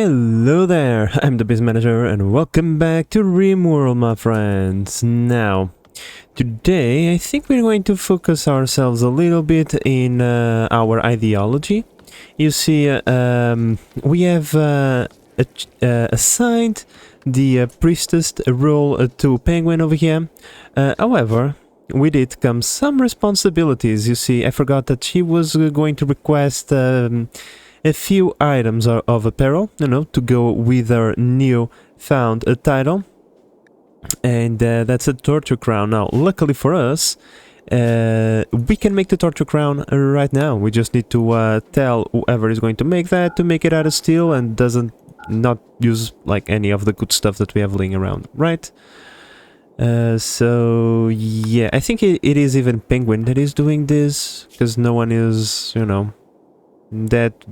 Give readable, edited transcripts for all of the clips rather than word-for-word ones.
Hello there, I'm the Biz Manager and welcome back to Rimworld, my friends. Now, today I think we're going to focus ourselves a little bit in our ideology. You see, we have assigned the priestess role to Penguin over here. However, with it comes some responsibilities. You see, I forgot that she was going to request a few items of apparel, you know, to go with her new found title. And that's a torture crown. Now, luckily for us, we can make the torture crown right now. We just need to tell whoever is going to make that to make it out of steel and doesn't not use like any of the good stuff that we have laying around, right? So yeah, I think it is even Penguin that is doing this, because no one is, you know, that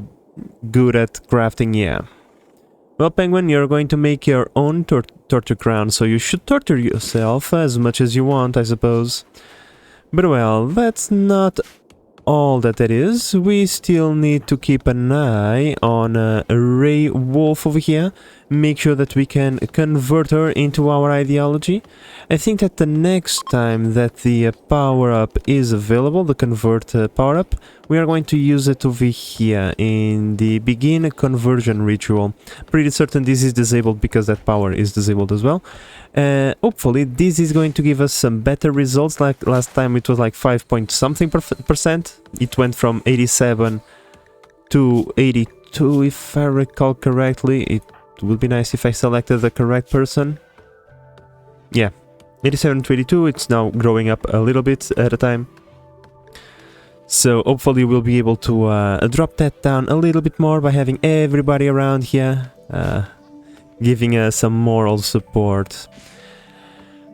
good at crafting. Yeah. Well, Penguin, you're going to make your own torture crown, so you should torture yourself as much as you want, I suppose. But well, that's not all that it is. We still need to keep an eye on Ray Wolf over here. Make sure that we can convert her into our ideology. I think that the next time that the power-up is available, the convert power-up, we are going to use it over here in the begin conversion ritual. Pretty certain this is disabled because that power is disabled as well. Hopefully this is going to give us some better results. Like last time it was like 5 point something percent. It went from 87 to 82 if I recall correctly. It would be nice if I selected the correct person. Yeah, 87 to 82, it's now growing up a little bit at a time. So hopefully we'll be able to drop that down a little bit more by having everybody around here giving us some moral support.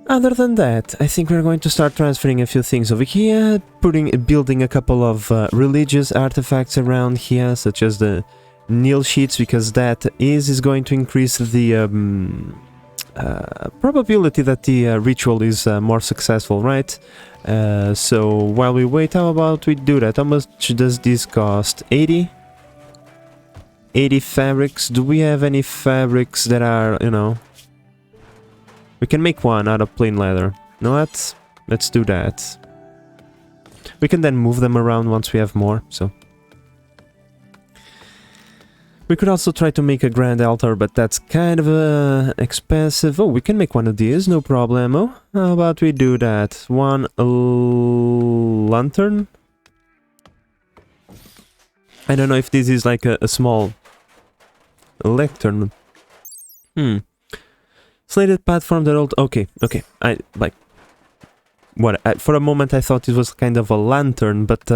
Other than that, I think we're going to start transferring a few things over here, building a couple of religious artifacts around here, such as the Kneel sheets, because that is going to increase the probability that the ritual is more successful, right? So while we wait, how about we do that? How much does this cost? 80? 80 fabrics. Do we have any fabrics that are, you know... We can make one out of plain leather. No, let's do that. We can then move them around once we have more, so... We could also try to make a grand altar, but that's kind of expensive. Oh, we can make one of these, no problemo. How about we do that? One lantern? I don't know if this is like a small lectern. Slated platform that old... Okay. I like... What? For a moment I thought it was kind of a lantern, but...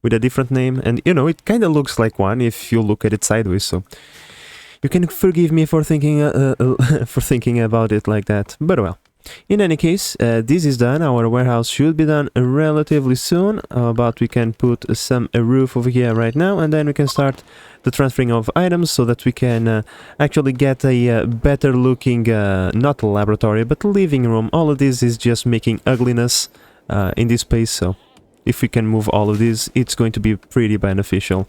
with a different name, and you know, it kind of looks like one if you look at it sideways, so you can forgive me for thinking about it like that. But well, in any case, this is done. Our warehouse should be done relatively soon. But we can put some roof over here right now, and then we can start the transferring of items so that we can actually get a better looking, not laboratory, but living room. All of this is just making ugliness in this space, so if we can move all of these, it's going to be pretty beneficial.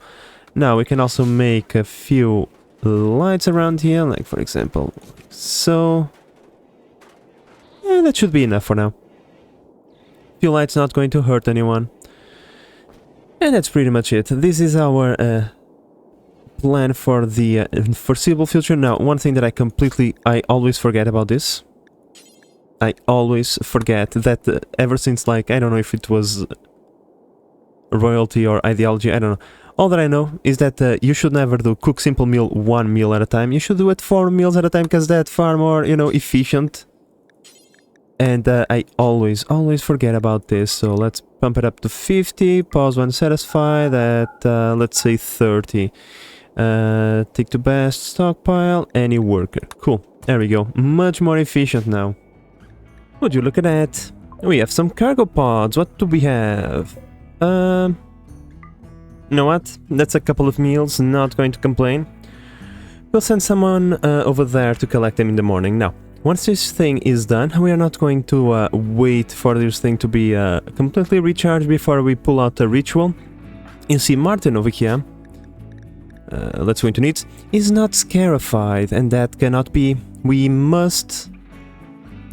Now, we can also make a few lights around here, like for example, so... Yeah, that should be enough for now. Few lights not going to hurt anyone. And that's pretty much it. This is our plan for the foreseeable future. Now, one thing that I always forget about this. I always forget that ever since, like, I don't know if it was... royalty or ideology, I don't know. All that I know is that you should never do cook simple meal 1 meal at a time. You should do it 4 meals at a time, because that's far more, you know, efficient. And I always forget about this. So let's pump it up to 50. Pause when satisfied at, let's say 30. Take to best, stockpile, any worker. Cool. There we go. Much more efficient now. Would you look at that? We have some cargo pods. What do we have? You know what? That's a couple of meals, not going to complain. We'll send someone over there to collect them in the morning. Now, once this thing is done, we are not going to wait for this thing to be completely recharged before we pull out the ritual. You see Martin over here let's go into needs, is not scarified, and that cannot be. We must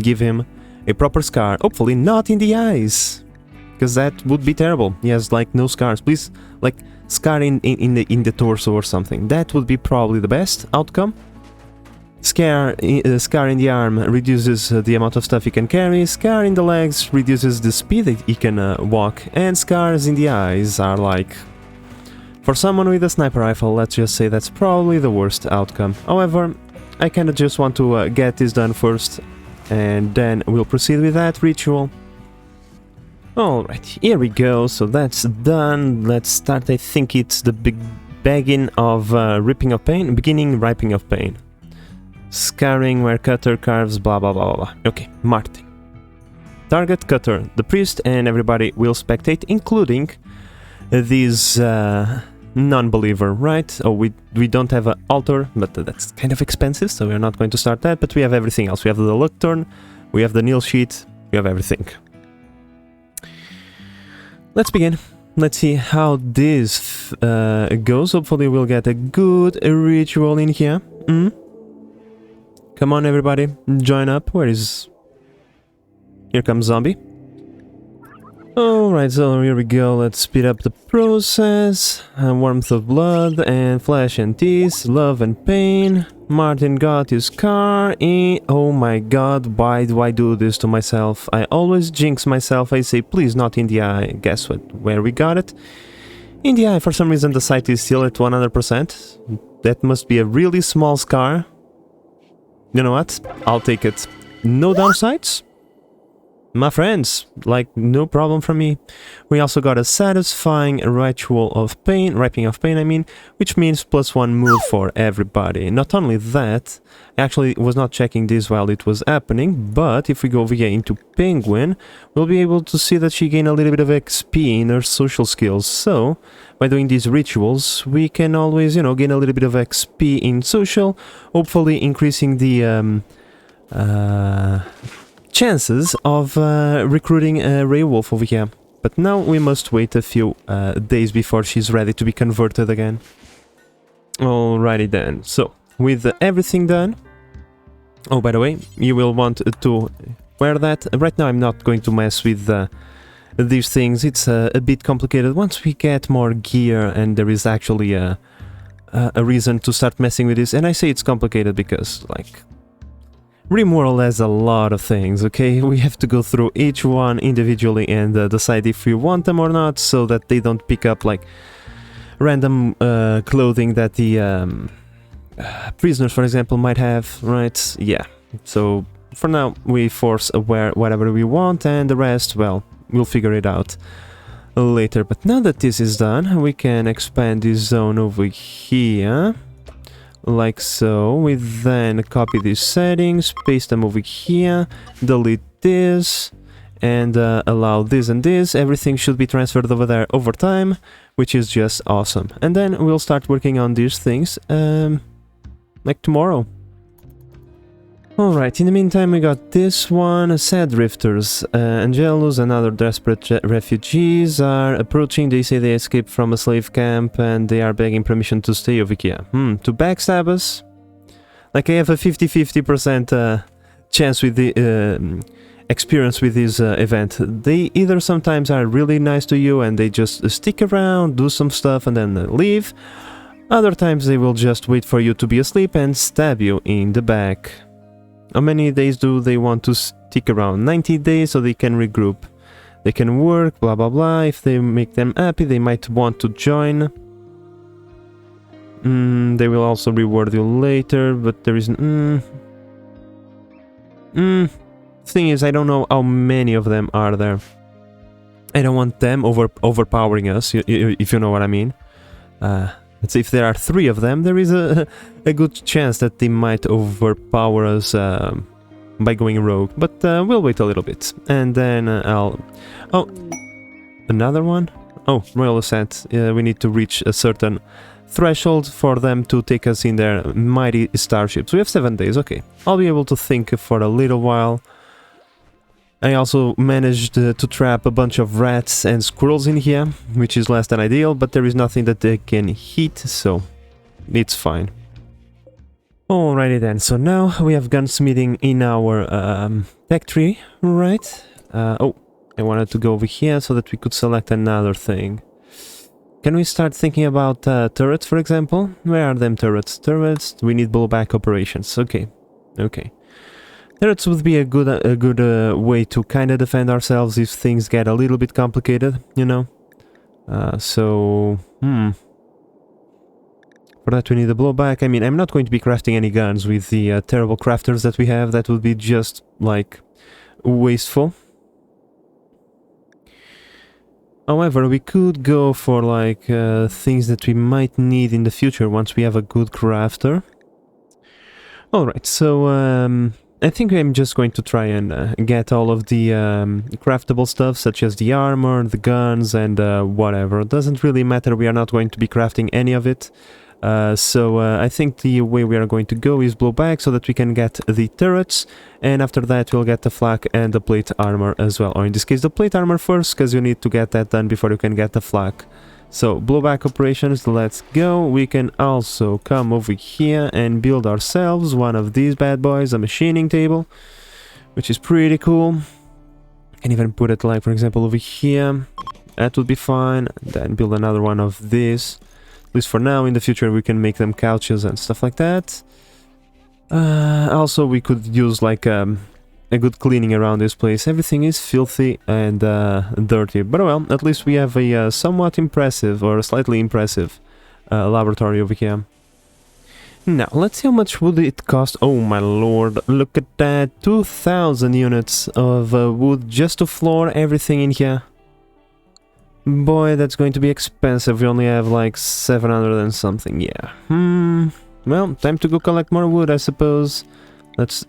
give him a proper scar, hopefully not in the eyes, because that would be terrible. He has like no scars. Please, like scar in the torso or something. That would be probably the best outcome. Scar in the arm reduces the amount of stuff he can carry, scar in the legs reduces the speed that he can walk, and scars in the eyes are like... For someone with a sniper rifle, let's just say that's probably the worst outcome. However, I kinda just want to get this done first, and then we'll proceed with that ritual. Alright, here we go, so that's done. Let's start. I think it's the beginning of ripping of pain, riping of pain. Scarring where cutter carves, blah blah blah blah. Okay, Martin. Target cutter, the priest, and everybody will spectate, including this non-believer, right? Oh, we don't have an altar, but that's kind of expensive, so we're not going to start that, but we have everything else. We have the lectern, we have the kneel sheet, we have everything. Let's begin. Let's see how this goes. Hopefully we'll get a good ritual in here. Come on, everybody, join up. Where is... Here comes Zombie. Alright, so here we go. Let's speed up the process. Warmth of blood and flesh and teeth, love and pain. Martin got his car. Oh my god, why do I do this to myself? I always jinx myself. I say, please, not in the eye. Guess what? Where we got it? In the eye. For some reason, the sight is still at 100%. That must be a really small scar. You know what? I'll take it. No downsides? My friends, like, no problem for me. We also got a satisfying ritual of pain, riping of pain, I mean, which means +1 move for everybody. Not only that, I actually was not checking this while it was happening, but if we go over here into Penguin, we'll be able to see that she gained a little bit of XP in her social skills. So, by doing these rituals, we can always, you know, gain a little bit of XP in social, hopefully increasing the, chances of recruiting a Ray Wolf over here. But now we must wait a few days before she's ready to be converted again. Alrighty then, so with everything done... Oh, by the way, you will want to wear that. Right now I'm not going to mess with these things, it's a bit complicated. Once we get more gear and there is actually a reason to start messing with this, and I say it's complicated because, like... Rimworld has a lot of things, okay? We have to go through each one individually and decide if we want them or not, so that they don't pick up, like, random clothing that the prisoners, for example, might have, right? Yeah, so for now we force wear whatever we want, and the rest, well, we'll figure it out later. But now that this is done, we can expand this zone over here. Like so. We then copy these settings, paste them over here, delete this, and allow this and this. Everything should be transferred over there over time, which is just awesome. And then we'll start working on these things, like tomorrow. Alright, in the meantime we got this one, Sad Drifters. Angelus and other desperate refugees are approaching. They say they escaped from a slave camp and they are begging permission to stay over here. To backstab us? Like, I have a 50-50% chance with the experience with this event. They either sometimes are really nice to you and they just stick around, do some stuff and then leave. Other times they will just wait for you to be asleep and stab you in the back. How many days do they want to stick around? 90 days, so they can regroup. They can work, blah blah blah. If they make them happy, they might want to join. They will also reward you later, but there isn't... Thing is, I don't know how many of them are there. I don't want them overpowering us, if you know what I mean. Let's say if there are 3 of them, there is a good chance that they might overpower us by going rogue. But we'll wait a little bit. And then I'll... Oh, another one? Oh, Royal Ascent. We need to reach a certain threshold for them to take us in their mighty starships. We have 7 days, okay. I'll be able to think for a little while. I also managed to trap a bunch of rats and squirrels in here, which is less than ideal, but there is nothing that they can hit, so it's fine. Alrighty then, so now we have gunsmithing in our tech tree, right? Oh, I wanted to go over here so that we could select another thing. Can we start thinking about turrets, for example? Where are them turrets? Turrets, we need blowback operations. Okay, okay. Turrets would be a good way to kind of defend ourselves if things get a little bit complicated, you know? For that we need a blowback. I mean, I'm not going to be crafting any guns with the terrible crafters that we have. That would be just, like, wasteful. However, we could go for, like, things that we might need in the future once we have a good crafter. Alright, so, I think I'm just going to try and get all of the craftable stuff, such as the armor, the guns, and whatever. It doesn't really matter, we are not going to be crafting any of it. So I think the way we are going to go is blowback so that we can get the turrets, and after that we'll get the flak and the plate armor as well. Or in this case the plate armor first, because you need to get that done before you can get the flak. So blowback operations, let's go. We can also come over here and build ourselves one of these bad boys, a machining table, which is pretty cool. Can even put it, like, for example, over here. That would be fine. Then build another one of these. At least for now. In the future we can make them couches and stuff like that. Also we could use like a good cleaning around this place. Everything is filthy and dirty, but well, at least we have a somewhat impressive or slightly impressive laboratory over here. Now let's see how much would it cost. Oh my lord, look at that, 2000 units of wood just to floor everything in here. Boy, that's going to be expensive. We only have like 700 and something, yeah. Well, time to go collect more wood, I suppose. Let's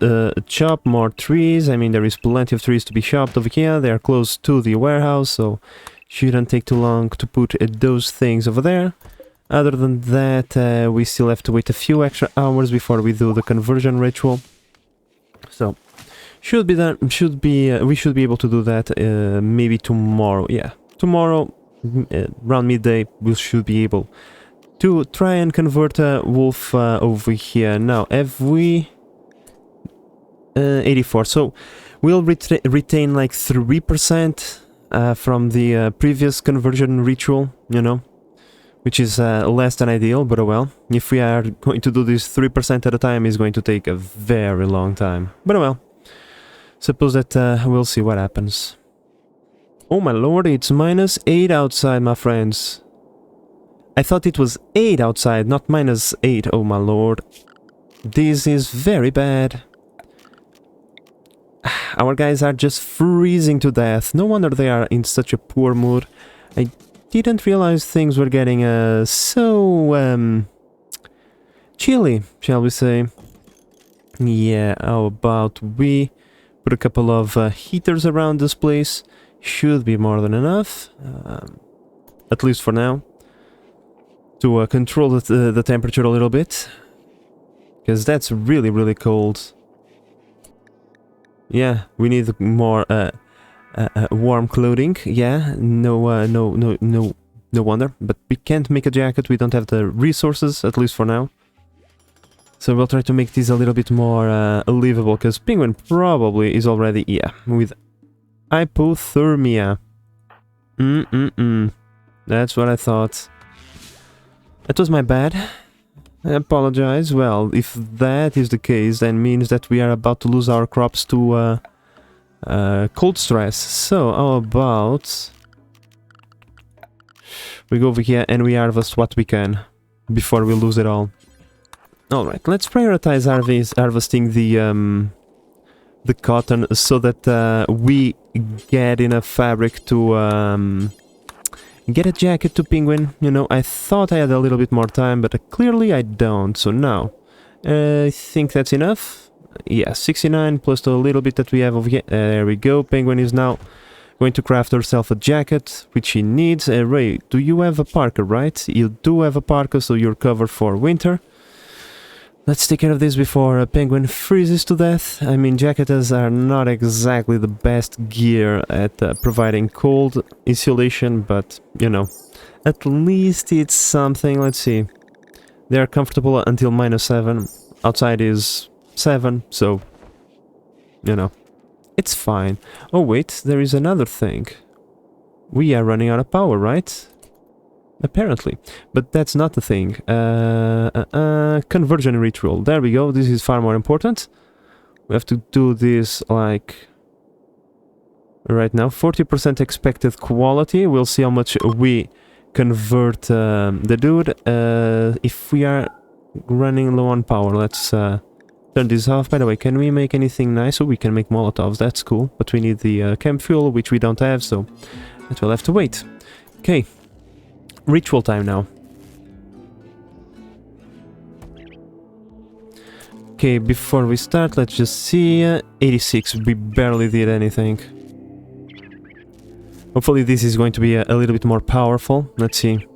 chop more trees. I mean, there is plenty of trees to be chopped over here. They are close to the warehouse, so shouldn't take too long to put those things over there. Other than that, we still have to wait a few extra hours before we do the conversion ritual. So, should be done. We should be able to do that maybe tomorrow. Yeah. Tomorrow, around midday, we should be able to try and convert a wolf over here. Now, have we... 84, so we'll retain like 3% from the previous conversion ritual, you know, which is less than ideal, but oh well. If we are going to do this 3% at a time, it's going to take a very long time. But oh well, suppose that we'll see what happens. Oh my lord, it's -8 outside, my friends. I thought it was 8 outside, not -8. Oh my lord. This is very bad. Our guys are just freezing to death. No wonder they are in such a poor mood. I didn't realize things were getting so chilly, shall we say. Yeah, how about we put a couple of heaters around this place? Should be more than enough, at least for now, to control the temperature a little bit, because that's really, really cold. Yeah, we need more warm clothing. Yeah, no wonder. But we can't make a jacket. We don't have the resources, at least for now. So we'll try to make this a little bit more livable, because Penguin probably is already, yeah, with hypothermia. That's what I thought. That was my bad. I apologize. Well, if that is the case, then means that we are about to lose our crops to cold stress. So, how about we go over here and we harvest what we can before we lose it all. Alright, let's prioritize harvesting the cotton so that we get enough fabric to get a jacket to Penguin. You know, I thought I had a little bit more time, but clearly I don't. So now, I think that's enough. Yeah, 69 plus a little bit that we have over here. There we go. Penguin is now going to craft herself a jacket, which she needs. Ray, do you have a parka, right? You do have a parka, so you're covered for winter. Let's take care of this before a Penguin freezes to death. I mean, jackets are not exactly the best gear at providing cold insulation, but, you know, at least it's something. Let's see. They are comfortable until -7. Outside is 7, so, you know, it's fine. Oh wait, there is another thing. We are running out of power, right? Apparently. But that's not the thing. Conversion ritual. There we go. This is far more important. We have to do this, like, right now. 40% expected quality. We'll see how much we convert the dude. If we are running low on power, let's turn this off. By the way, can we make anything nice? Oh, we can make Molotovs. That's cool. But we need the chem fuel, which we don't have, so that will have to wait. Okay. Ritual time now. Okay, before we start, let's just see. 86. We barely did anything. Hopefully this is going to be a little bit more powerful. Let's see.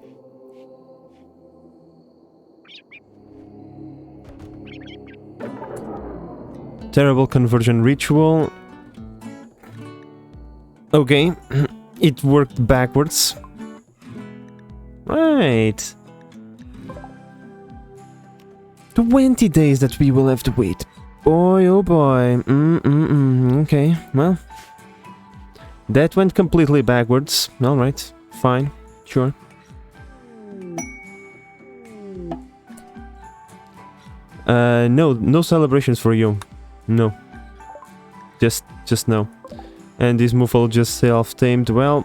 Terrible conversion ritual. Okay. It worked backwards. Right. 20 days that we will have to wait. Boy, oh boy. Okay, well. That went completely backwards. Alright, fine, sure. No celebrations for you. No. Just no. And this Muffle just self-tamed, well...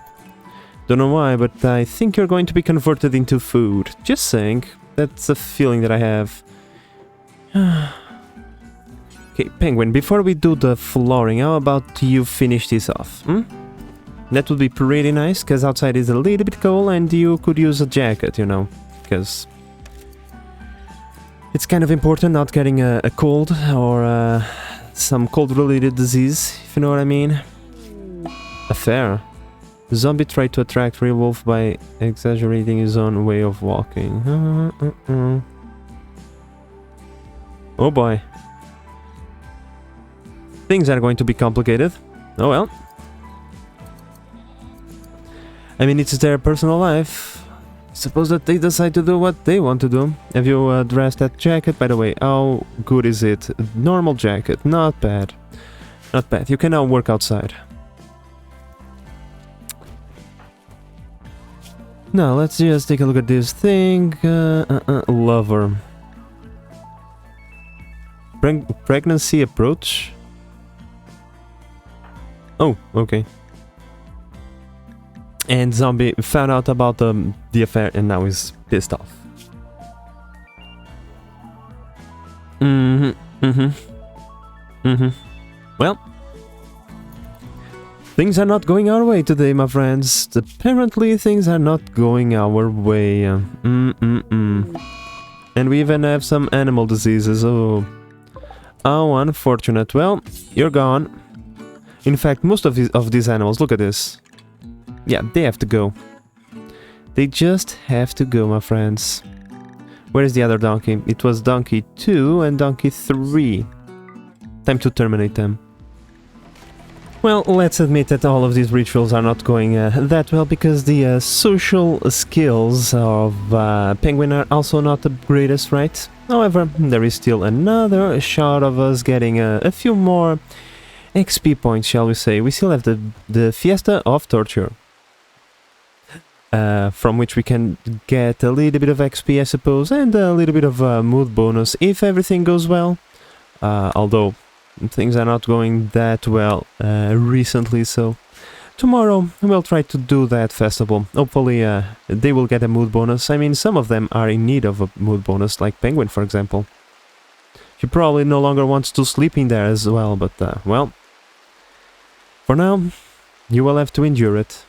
Don't know why, but I think you're going to be converted into food. Just saying. That's a feeling that I have. Okay, Penguin, before we do the flooring, how about you finish this off, That would be pretty nice, because outside is a little bit cold and you could use a jacket, you know, because it's kind of important not getting a cold or some cold-related disease, if you know what I mean. Affair. Zombie tried to attract real wolf by exaggerating his own way of walking. Oh boy. Things are going to be complicated. Oh well. I mean, it's their personal life. Suppose that they decide to do what they want to do. Have you dressed that jacket? By the way, how good is it? Normal jacket. Not bad. Not bad. You can now work outside. Now, let's just take a look at this thing. Lover. Pregnancy approach? Oh, okay. And Zombie found out about the affair and now is pissed off. Well, things are not going our way today, my friends. Apparently, things are not going our way. And we even have some animal diseases. Oh, unfortunate. Well, you're gone. In fact, most of these animals, look at this. Yeah, they have to go. They just have to go, my friends. Where is the other donkey? It was donkey 2 and donkey 3. Time to terminate them. Well, let's admit that all of these rituals are not going that well, because the social skills of Penguin are also not the greatest, right? However, there is still another shot of us getting a few more XP points, shall we say. We still have the Fiesta of Torture, from which we can get a little bit of XP, I suppose, and a little bit of mood bonus if everything goes well. Although things are not going that well recently, so tomorrow we'll try to do that festival. Hopefully they will get a mood bonus. I mean, some of them are in need of a mood bonus, like Penguin, for example. She probably no longer wants to sleep in there as well, but, well, for now, you will have to endure it.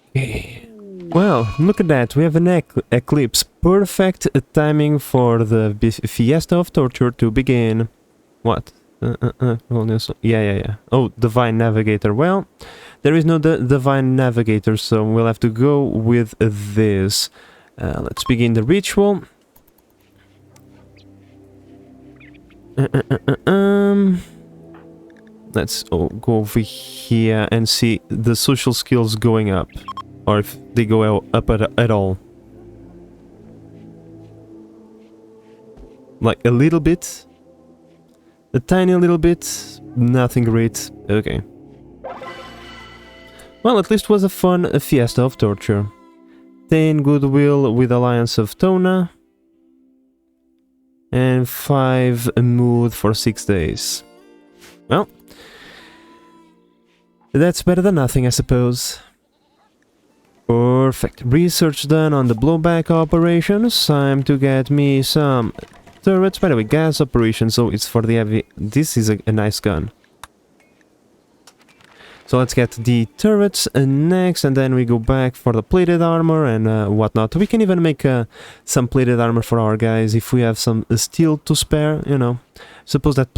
Okay. Well, look at that, we have an eclipse. Perfect timing for the Fiesta of Torture to begin. What? Yeah. Oh, Divine Navigator. Well, there is no Divine Navigator, so we'll have to go with this. Let's begin the ritual. Let's go over here and see the social skills going up. Or if they go up at all. Like a little bit? A tiny little bit? Nothing great. Okay. Well, at least it was a fun fiesta of torture. 10 goodwill with Alliance of Tona. And 5 mood for 6 days. Well, that's better than nothing, I suppose. Perfect. Research done on the blowback operations. Time to get me some turrets. By the way, gas operations, so it's for the heavy... This is a nice gun. So let's get the turrets next, and then we go back for the plated armor and whatnot. We can even make some plated armor for our guys if we have some steel to spare, you know. Suppose that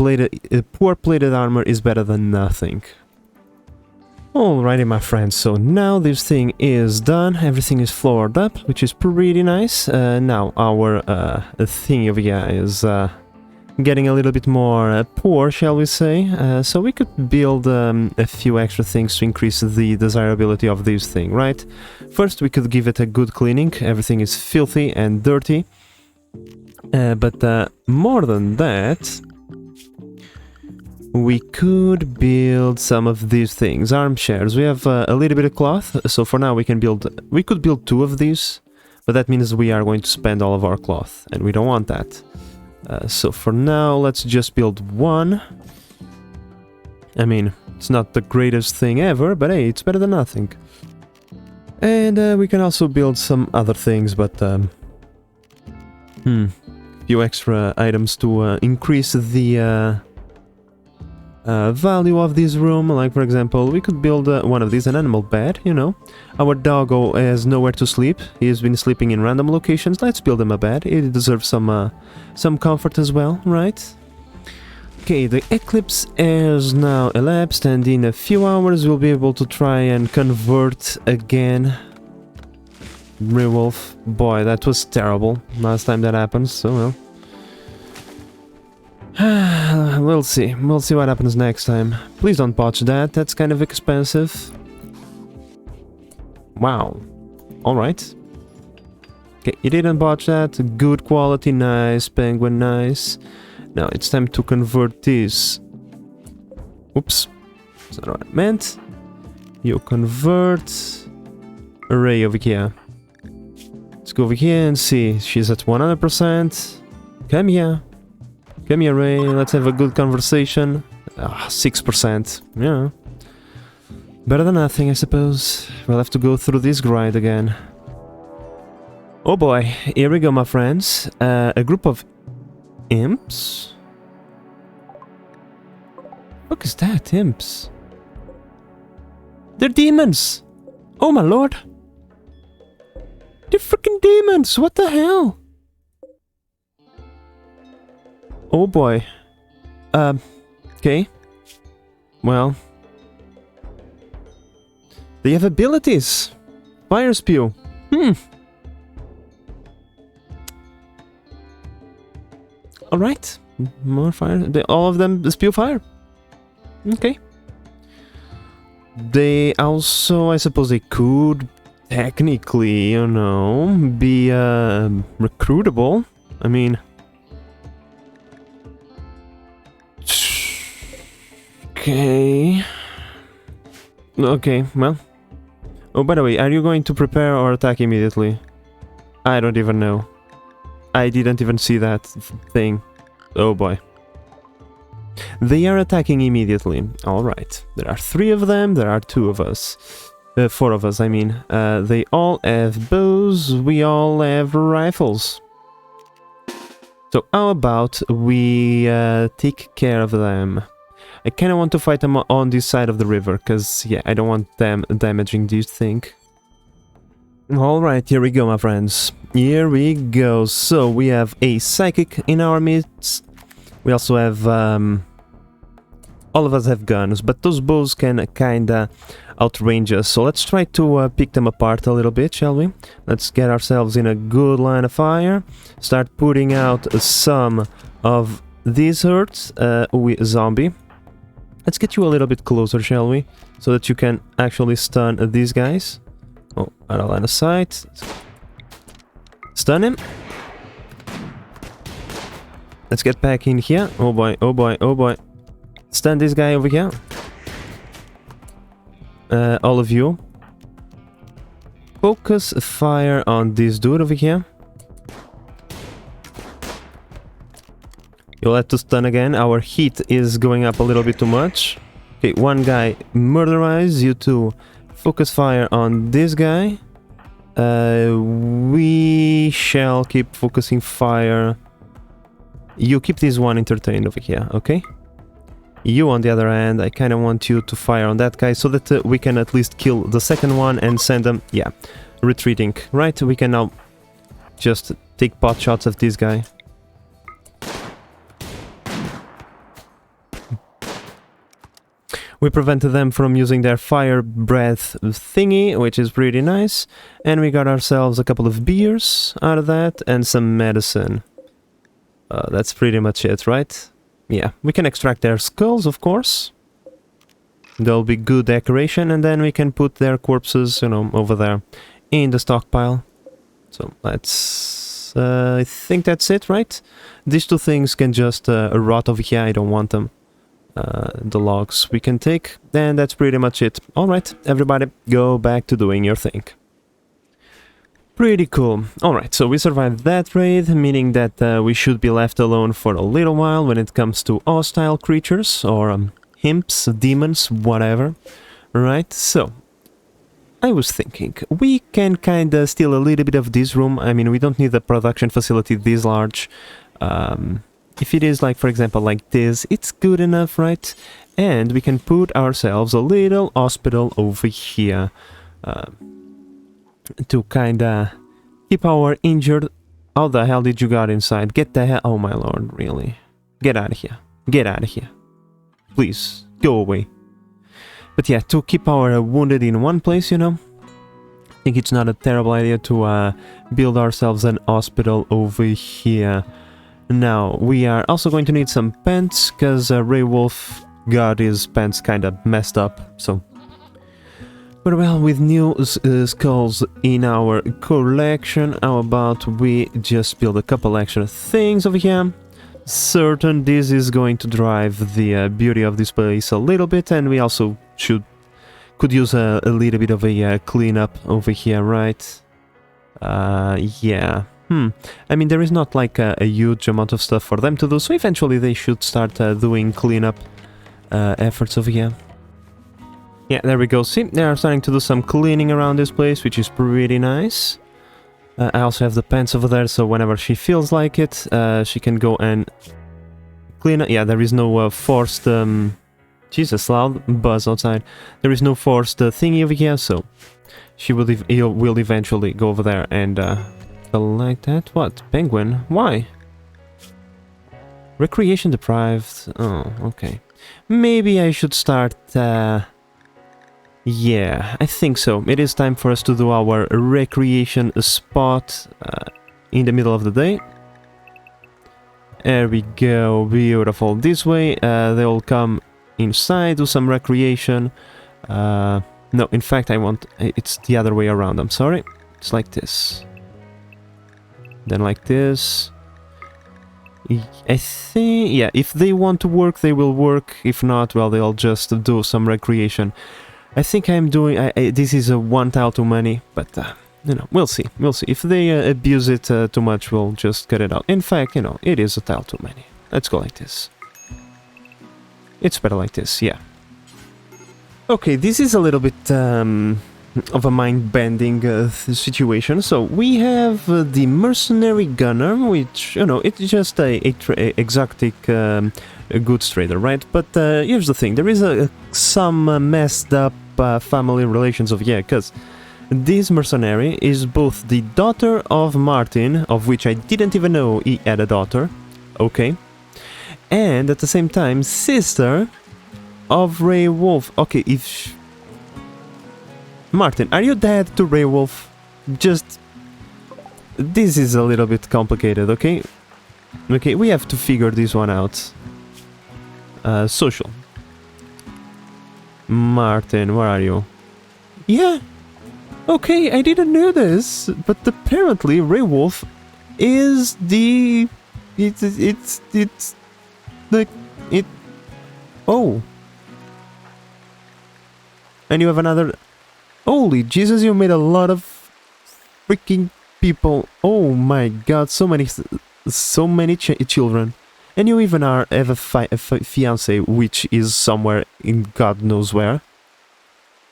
poor plated armor is better than nothing. Alrighty, my friends, so now this thing is done, everything is floored up, which is pretty nice. Now our thing over here is getting a little bit more poor, shall we say. So we could build a few extra things to increase the desirability of this thing, right? First, we could give it a good cleaning. Everything is filthy and dirty. But more than that, we could build some of these things. Armchairs. We have a little bit of cloth, so for now we could build 2 of these, but that means we are going to spend all of our cloth, and we don't want that. So for now, let's just build 1. I mean, it's not the greatest thing ever, but hey, it's better than nothing. And we can also build some other things, but few extra items to increase the value of this room. Like, for example, we could build one of these, an animal bed, you know. Our doggo has nowhere to sleep. He's been sleeping in random locations. Let's build him a bed. He deserves some comfort as well, right? Okay, the eclipse has now elapsed, and in a few hours we'll be able to try and convert again. Rimworld. Boy, that was terrible last time that happened, so well. We'll see. We'll see what happens next time. Please don't botch that. That's kind of expensive. Wow. Alright. Okay, you didn't botch that. Good quality, nice. Penguin, nice. Now it's time to convert this. Oops. That's not what I meant. You convert... Array over here. Let's go over here and see. She's at 100%. Come here. Come here, Ray. Let's have a good conversation. 6%. Yeah. Better than nothing, I suppose. We'll have to go through this grind again. Oh boy. Here we go, my friends. A group of imps? What is that? Imps? They're demons! Oh my lord! They're freaking demons! What the hell? Oh boy. Okay. Well. They have abilities. Fire spew. Alright. More fire. All of them spew fire. Okay. They also, I suppose they could technically, you know, be recruitable. I mean... Okay. Okay, well. Oh, by the way, are you going to prepare or attack immediately? I don't even know. I didn't even see that thing. Oh boy. They are attacking immediately. Alright. There are 3 of them, there are 2 of us. 4 of us, I mean. They all have bows, we all have rifles. So how about we take care of them? I kinda want to fight them on this side of the river, because, yeah, I don't want them damaging this thing. Alright, here we go, my friends. Here we go. So, we have a psychic in our midst. We also have, all of us have guns, but those bows can kinda outrange us. So let's try to pick them apart a little bit, shall we? Let's get ourselves in a good line of fire. Start putting out some of these hurts. Zombie. Let's get you a little bit closer, shall we? So that you can actually stun these guys. Oh, out of line of sight. Stun him. let's get back in here. Oh boy, oh boy, oh boy. Stand this guy over here. All of you. Focus fire on this dude over here. You'll have to stun again. Our heat is going up a little bit too much. Okay, one guy murderize. You two focus fire on this guy. We shall keep focusing fire. You keep this one entertained over here, okay? You, on the other hand, I kind of want you to fire on that guy so that we can at least kill the second one and send them, yeah, retreating. Right, we can now just take pot shots of this guy. We prevented them from using their fire breath thingy, which is pretty nice. And we got ourselves a couple of beers out of that and some medicine. That's pretty much it, right? Yeah, we can extract their skulls, of course. There'll be good decoration, and then we can put their corpses, you know, over there in the stockpile. So let's... I think that's it, right? These two things can just rot over here. I don't want them. The logs we can take, and that's pretty much it. Alright, everybody, go back to doing your thing. Pretty cool. Alright, so we survived that raid, meaning that we should be left alone for a little while when it comes to hostile creatures, or imps, demons, whatever. Right, so I was thinking, we can kinda steal a little bit of this room. I mean, we don't need a production facility this large. If it is like, for example, like this, it's good enough, right? And we can put ourselves a little hospital over here to kinda keep our injured... How the hell did you got inside? Get the hell... Oh my lord, really? Get out of here. Get out of here. Please, go away. But yeah, to keep our wounded in one place, you know? I think it's not a terrible idea to build ourselves an hospital over here. Now, we are also going to need some pants, because Ray Wolf got his pants kind of messed up, so... But well, with new skulls in our collection, how about we just build a couple extra things over here? Certain this is going to drive the beauty of this place a little bit, and we also could use a little bit of a cleanup over here, right? Yeah... I mean, there is not like a huge amount of stuff for them to do, so eventually they should start doing cleanup efforts over here. Yeah, there we go. See, they are starting to do some cleaning around this place, which is pretty nice. I also have the pants over there, so whenever she feels like it, she can go and clean up. Yeah, there is no forced... Jesus, loud buzz outside. There is no forced thingy over here, so she will eventually go over there and... Like that? What? Penguin? Why? Recreation deprived. Oh, okay. Maybe I should start... Yeah, I think so. It is time for us to do our recreation spot in the middle of the day. There we go. Beautiful. This way, they'll come inside, do some recreation. No, in fact, I want... It's the other way around. I'm sorry. It's like this. Then like this. I think, yeah, if they want to work, they will work. If not, well, they'll just do some recreation. I think I'm doing... this is a one tile too many, but, you know, we'll see. We'll see. If they abuse it too much, we'll just cut it out. In fact, you know, it is a tile too many. Let's go like this. It's better like this, yeah. Okay, this is a little bit... of a mind-bending situation. So we have the mercenary gunner, which, you know, it's just a exotic goods trader, right? But here's the thing, there is some messed up family relations over here, because this mercenary is both the daughter of Martin, of which I didn't even know he had a daughter, okay, and at the same time sister of Ray Wolf. Okay, if... Martin, are you dead to Ray Wolf? Just... This is a little bit complicated, okay? Okay, we have to figure this one out. Social. Martin, where are you? Yeah! Okay, I didn't know this, but apparently Ray Wolf is the it's like it. Oh, and you have another. Holy Jesus! You made a lot of freaking people. Oh my God! So many children, and you even have a fiance, which is somewhere in God knows where.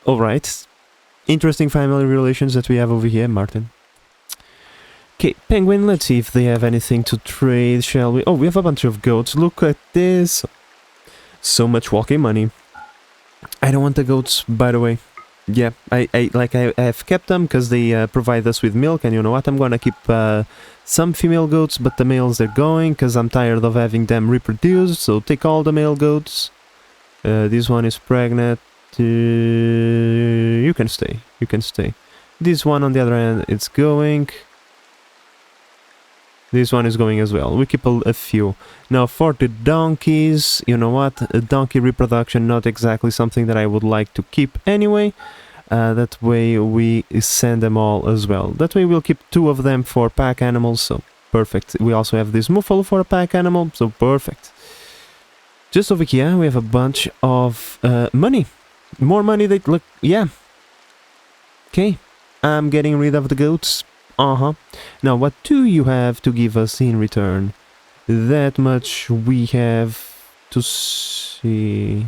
All right, interesting family relations that we have over here, Martin. Okay, Penguin, let's see if they have anything to trade, shall we? Oh, we have a bunch of goats. Look at this. So much walking money. I don't want the goats, by the way. Yeah, I have kept them because they provide us with milk, and you know what? I'm gonna keep some female goats, but the males they're going because I'm tired of having them reproduce. So take all the male goats. This one is pregnant. You can stay. You can stay. This one on the other hand, it's going. This one is going as well. We keep a few. Now for the donkeys, you know what? A donkey reproduction, not exactly something that I would like to keep anyway. That way we send them all as well. That way we'll keep 2 of them for pack animals, so perfect. We also have this muffalo for a pack animal, so perfect. Just over here we have a bunch of money. More money that look, yeah. Okay, I'm getting rid of the goats. Now, what do you have to give us in return? That much we have to see.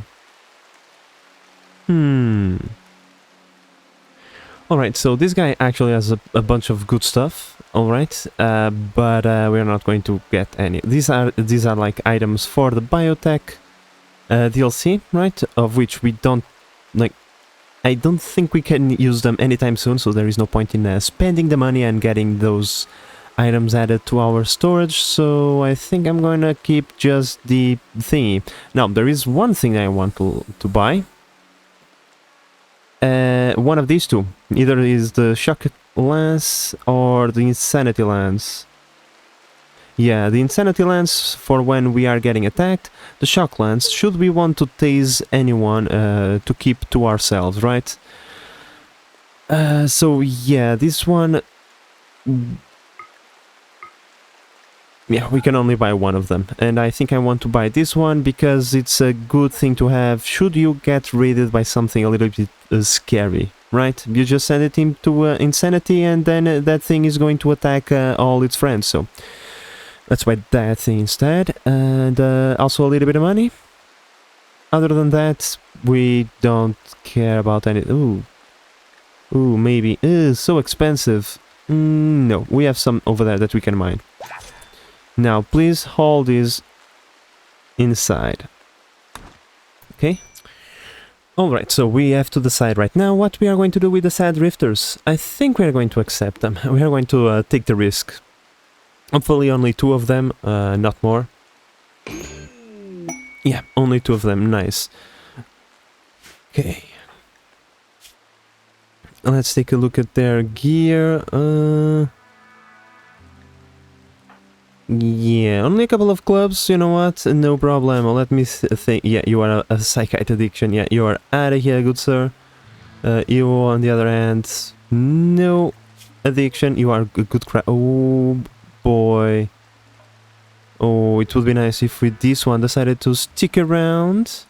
Alright, so this guy actually has a bunch of good stuff, alright, but we're not going to get any. These are like items for the biotech DLC, right? Of which we don't, like, I don't think we can use them anytime soon, so there is no point in spending the money and getting those items added to our storage, so I think I'm gonna keep just the thingy. Now, there is one thing I want to buy. One of these two. Either is the Shock Lance or the Insanity Lance. Yeah, the Insanity Lance for when we are getting attacked. The Shock Lance, should we want to tase anyone to keep to ourselves, right? So yeah, this one... Yeah, we can only buy one of them. And I think I want to buy this one because it's a good thing to have should you get raided by something a little bit scary, right? You just send it into Insanity and then that thing is going to attack all its friends, so... Let's buy that thing instead, and also a little bit of money. Other than that, we don't care about any... Ooh, maybe. So expensive. No, we have some over there that we can mine. Now, please hold these inside. Okay? Alright, so we have to decide right now what we are going to do with the sad drifters. I think we are going to accept them. We are going to take the risk. Hopefully only 2 of them, not more. Yeah, only 2 of them, nice. Okay. Let's take a look at their gear. Yeah, only a couple of clubs, you know what? No problem. Let me think. Yeah, you are a psychite addiction. Yeah, you are out of here, good sir. You, on the other hand, no addiction. You are a good crap. Oh... boy. Oh, it would be nice if with this one decided to stick around.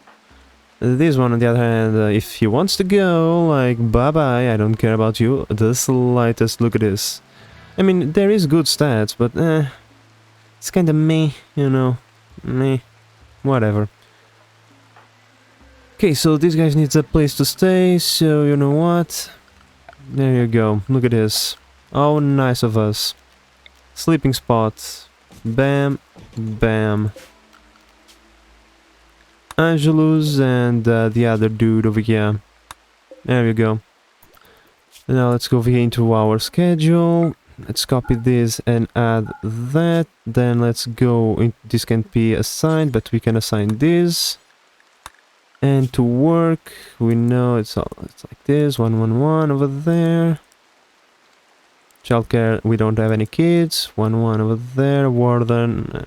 This one, on the other hand, if he wants to go, like, bye-bye, I don't care about you. The slightest. Look at this. I mean, there is good stats, but, it's kinda meh, you know. Meh. Whatever. Okay, so this guy needs a place to stay, so you know what? There you go. Look at this. Oh, nice of us. Sleeping spots. Bam, bam. Angelus and the other dude over here. There we go. Now let's go over here into our schedule. Let's copy this and add that. Then let's go. This can't be assigned, but we can assign this. And to work, we know it's like this. 111 over there. Childcare, we don't have any kids. 1-1 over there. Warden.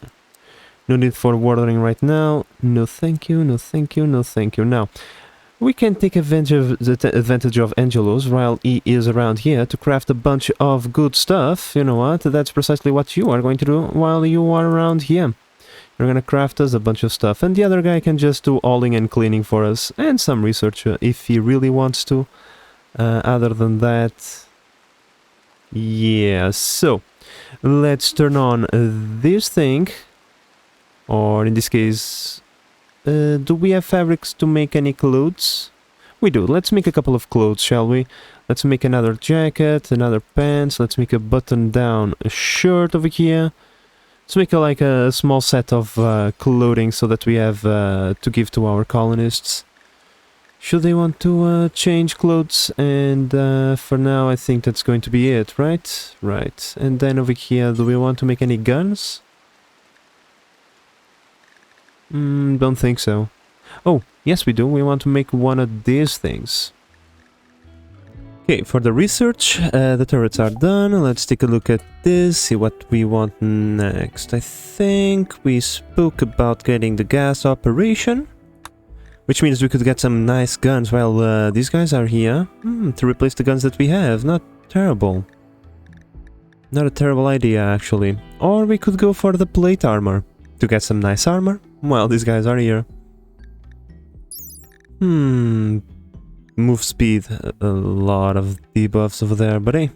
No need for watering right now. No thank you, no thank you, no thank you. Now, we can take advantage of Angelos while he is around here to craft a bunch of good stuff. You know what? That's precisely what you are going to do while you are around here. You're gonna craft us a bunch of stuff, and the other guy can just do hauling and cleaning for us, and some research if he really wants to. Other than that... yeah, so... let's turn on this thing. Or in this case... do we have fabrics to make any clothes? We do. Let's make a couple of clothes, shall we? Let's make another jacket, another pants. Let's make a button-down shirt over here. Let's make like a small set of clothing so that we have to give to our colonists. Should they want to change clothes? And for now, I think that's going to be it, right? Right. And then over here, do we want to make any guns? Don't think so. Oh, yes we do. We want to make one of these things. Okay, for the research, the turrets are done. Let's take a look at this, see what we want next. I think we spoke about getting the gas operation, which means we could get some nice guns while these guys are here. To replace the guns that we have. Not terrible. Not a terrible idea, actually. Or we could go for the plate armor to get some nice armor while these guys are here. Move speed, a lot of debuffs over there, but hey.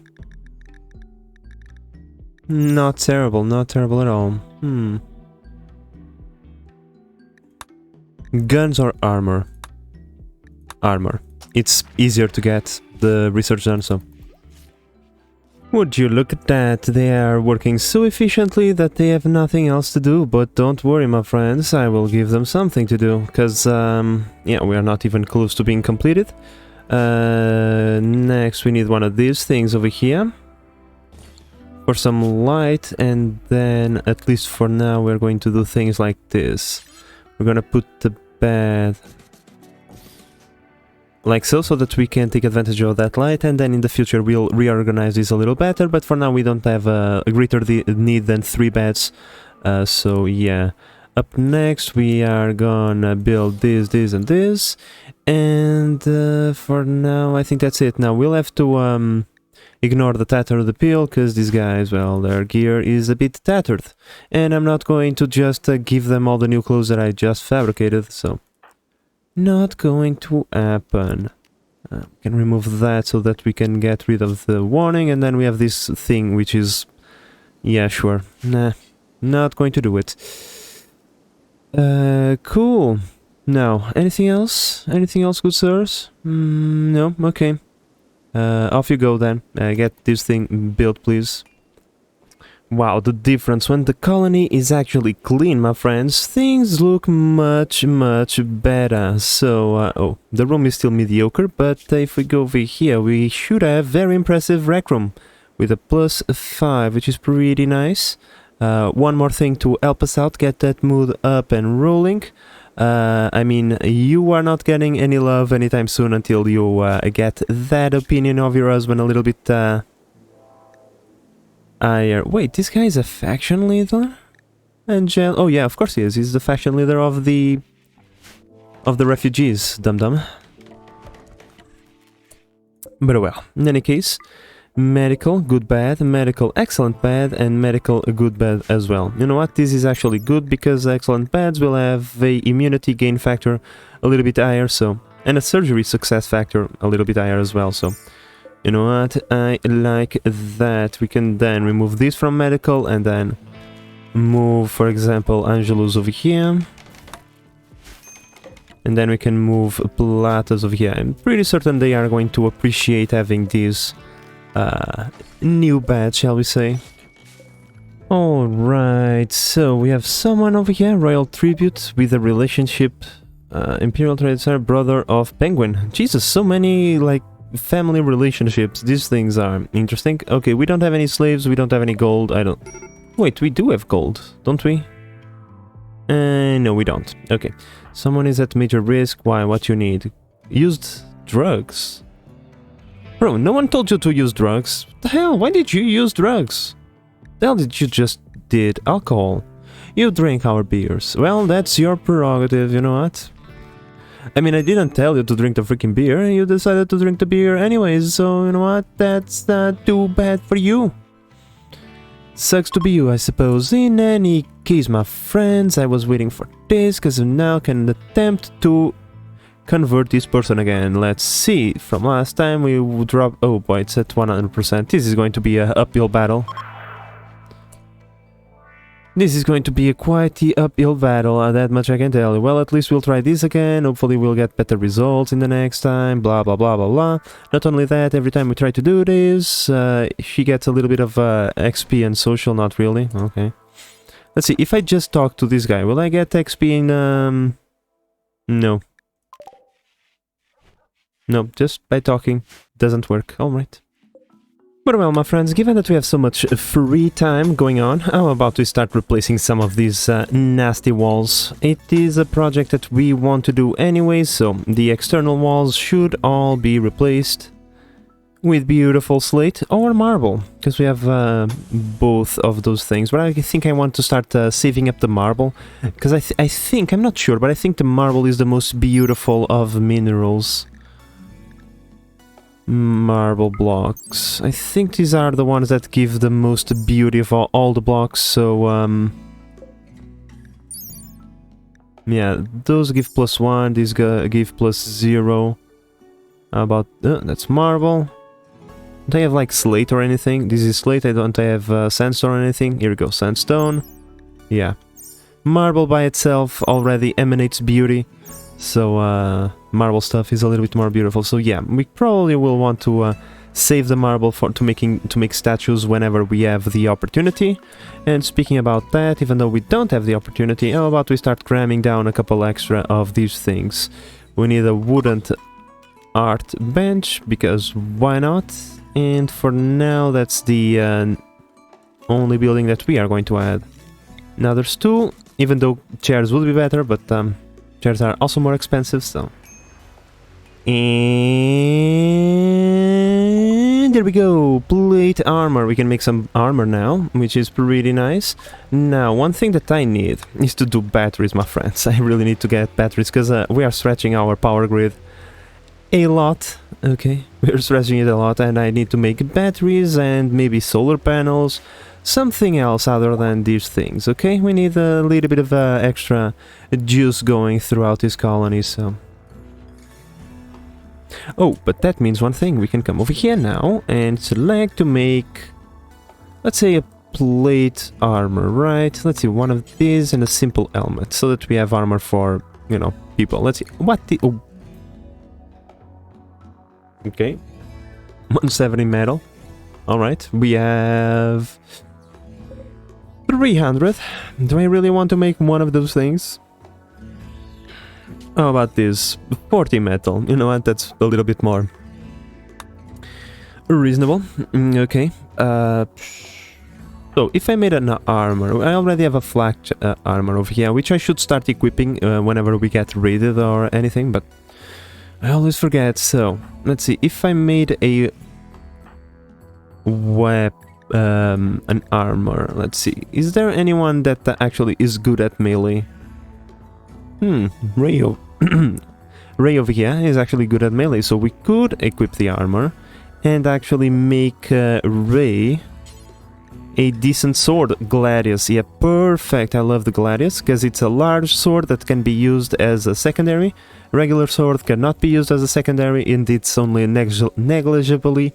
Not terrible at all. Guns or armor? Armor. It's easier to get the research done, so. Would you look at that? They are working so efficiently that they have nothing else to do, but don't worry, my friends, I will give them something to do, because, yeah, we are not even close to being completed. Next we need one of these things over here for some light, and then, at least for now, we're going to do things like this. We're gonna put the bed like so that we can take advantage of that light, and then in the future we'll reorganize this a little better, but for now we don't have a greater need than 3 beds, so yeah. Up next we are gonna build this, this and this, and for now I think that's it. Now we'll have to ignore the tatter of the peel, because these guys, well, their gear is a bit tattered, and I'm not going to just give them all the new clothes that I just fabricated, so not going to happen. We can remove that so that we can get rid of the warning, and then we have this thing which is, yeah, sure, nah, not going to do it. Cool. Now, anything else? Anything else, good sirs? No? Okay. Off you go then. Get this thing built, please. Wow, the difference when the colony is actually clean, my friends. Things look much better. So, oh, the room is still mediocre, but if we go over here, we should have very impressive rec room with a +5, which is pretty nice. One more thing to help us out, get that mood up and rolling. I mean, you are not getting any love anytime soon until you get that opinion of your husband a little bit higher. Wait, this guy is a faction leader? Angel? Oh yeah, of course he is. He's the faction leader of the refugees, dum-dum. But well, in any case, medical, good, bad, medical, excellent, bad, and medical, good, bad as well. You know what? This is actually good because excellent bads will have a immunity gain factor a little bit higher, so, and a surgery success factor a little bit higher as well, so. You know what? I like that. We can then remove this from medical and then move, for example, Angelus over here. And then we can move Platas over here. I'm pretty certain they are going to appreciate having these new badge, shall we say. Alright, so we have someone over here, Royal Tribute, with a relationship, Imperial Trader, brother of Penguin. Jesus, so many, like, family relationships. These things are interesting. Okay, we don't have any slaves, we don't have any gold, I don't... Wait, we do have gold, don't we? No, we don't. Okay. Someone is at major risk. Why? What you need? Used drugs? Bro, no one told you to use drugs. What the hell? Why did you use drugs? The hell did you just did? Alcohol. You drank our beers. Well, that's your prerogative, you know what? I mean, I didn't tell you to drink the freaking beer, and you decided to drink the beer anyways, so you know what? That's not too bad for you. Sucks to be you, I suppose. In any case, my friends, I was waiting for this, because now I can attempt to convert this person again. Let's see. From last time we would drop... Oh boy, it's at 100%. This is going to be an uphill battle. This is going to be quite the uphill battle, that much I can tell you. Well, at least we'll try this again. Hopefully we'll get better results in the next time. Blah, blah, blah, blah, blah. Not only that, every time we try to do this, she gets a little bit of XP and social. Not really. Okay. Let's see. If I just talk to this guy, will I get XP in... No. No, just by talking. Doesn't work. Alright. But well, my friends, given that we have so much free time going on, I'm about to start replacing some of these nasty walls. It is a project that we want to do anyway, so the external walls should all be replaced with beautiful slate or marble, because we have both of those things. But I think I want to start saving up the marble, because I think, I'm not sure, but I think the marble is the most beautiful of minerals. Marble blocks. I think these are the ones that give the most beauty of all the blocks, so yeah, those give +1, these give +0. How about... that's marble. Don't I have like slate or anything? This is slate, I don't have sandstone or anything. Here we go, sandstone. Yeah. Marble by itself already emanates beauty. So, marble stuff is a little bit more beautiful. So yeah, we probably will want to save the marble to make statues whenever we have the opportunity. And speaking about that, even though we don't have the opportunity, how about we start cramming down a couple extra of these things? We need a wooden art bench, because why not? And for now, that's the only building that we are going to add. Now there's two, even though chairs would be better, but chairs are also more expensive, so... And there we go! Plate armor. We can make some armor now, which is pretty nice. Now, one thing that I need is to do batteries, my friends. I really need to get batteries, because we are stretching our power grid a lot. Okay, we're stretching it a lot, and I need to make batteries and maybe solar panels. Something else other than these things, okay? We need a little bit of extra juice going throughout this colony, so... Oh, but that means one thing. We can come over here now and select to make... Let's say a plate armor, right? Let's see, one of these and a simple helmet, so that we have armor for, you know, people. Let's see, what the... Oh. Okay. 170 metal. Alright, we have... 300. Do I really want to make one of those things? How about this? 40 metal. You know what? That's a little bit more reasonable. Okay. So, if I made an armor, I already have a flak armor over here, which I should start equipping whenever we get raided or anything, but I always forget. So, let's see. If I made a an armor, let's see. Is there anyone that actually is good at melee? Ray Ray over here is actually good at melee, so we could equip the armor and actually make Ray a decent sword. Gladius, yeah, perfect. I love the Gladius, because it's a large sword that can be used as a secondary. Regular sword cannot be used as a secondary, and it's only negligibly...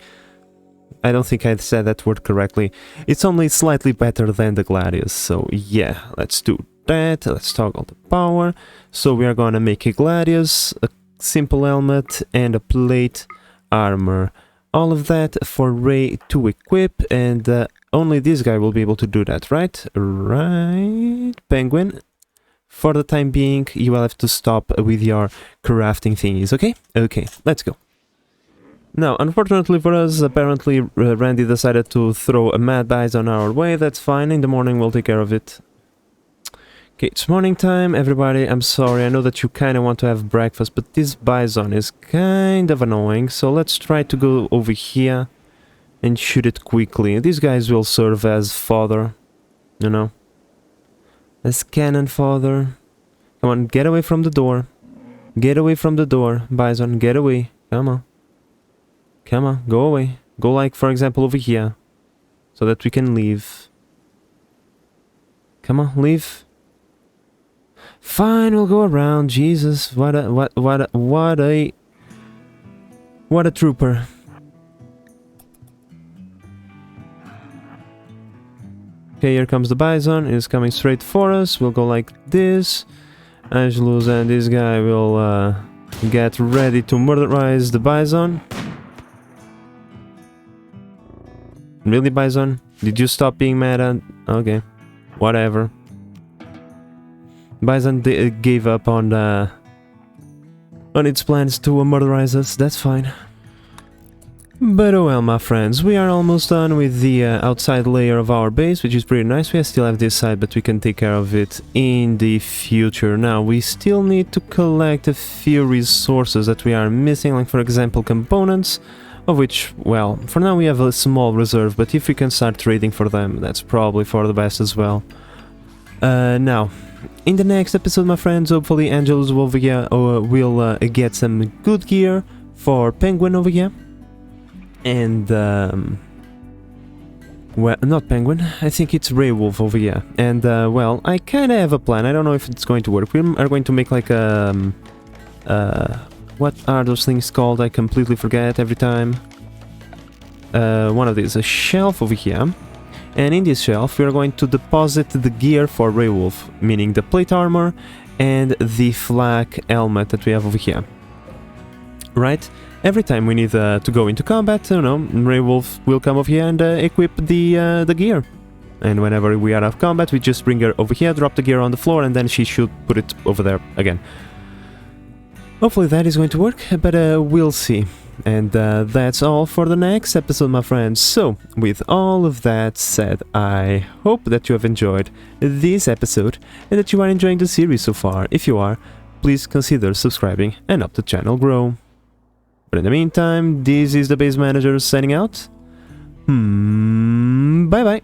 I don't think I said that word correctly. It's only slightly better than the Gladius, so yeah, let's do that. Let's toggle the power. So we are gonna make a Gladius, a simple helmet, and a plate armor. All of that for Ray to equip, and only this guy will be able to do that, right? Right, Penguin. For the time being, you will have to stop with your crafting thingies, okay? Okay, let's go. Now, unfortunately for us, apparently Randy decided to throw a mad bison our way. That's fine, in the morning we'll take care of it. Okay, it's morning time, everybody. I'm sorry, I know that you kind of want to have breakfast, but this bison is kind of annoying, so let's try to go over here and shoot it quickly. These guys will serve as fodder, you know, as cannon fodder. Come on, get away from the door. Get away from the door, Bison, get away. Come on. Come on, go away. Go like, for example, over here. So that we can leave. Come on, leave. Fine, we'll go around. Jesus, what a trooper. Okay, here comes the Bison. It's coming straight for us. We'll go like this. Angelus and this guy will get ready to murderize the Bison. Really, Bison? Did you stop being mad at... Okay, whatever. Bison gave up on its plans to murderize us, that's fine. But oh well, my friends, we are almost done with the outside layer of our base, which is pretty nice. We still have this side, but we can take care of it in the future. Now, we still need to collect a few resources that we are missing, like for example components, of which, well, for now we have a small reserve, but if we can start trading for them, that's probably for the best as well. Now, in the next episode, my friends, hopefully Angelus over here will get some good gear for Penguin over here. And, well, not Penguin, I think it's Raywolf over here. And, well, I kinda have a plan, I don't know if it's going to work. We are going to make like a, what are those things called? I completely forget every time. One of these, a shelf over here. And in this shelf we are going to deposit the gear for Raywolf, meaning the plate armor and the flak helmet that we have over here. Right? Every time we need to go into combat, you know, Raywolf will come over here and equip the gear. And whenever we are out of combat, we just bring her over here, drop the gear on the floor, and then she should put it over there again. Hopefully that is going to work, but we'll see. And that's all for the next episode, my friends. So, with all of that said, I hope that you have enjoyed this episode and that you are enjoying the series so far. If you are, please consider subscribing and help the channel grow. But in the meantime, this is the Base Manager signing out. Bye bye.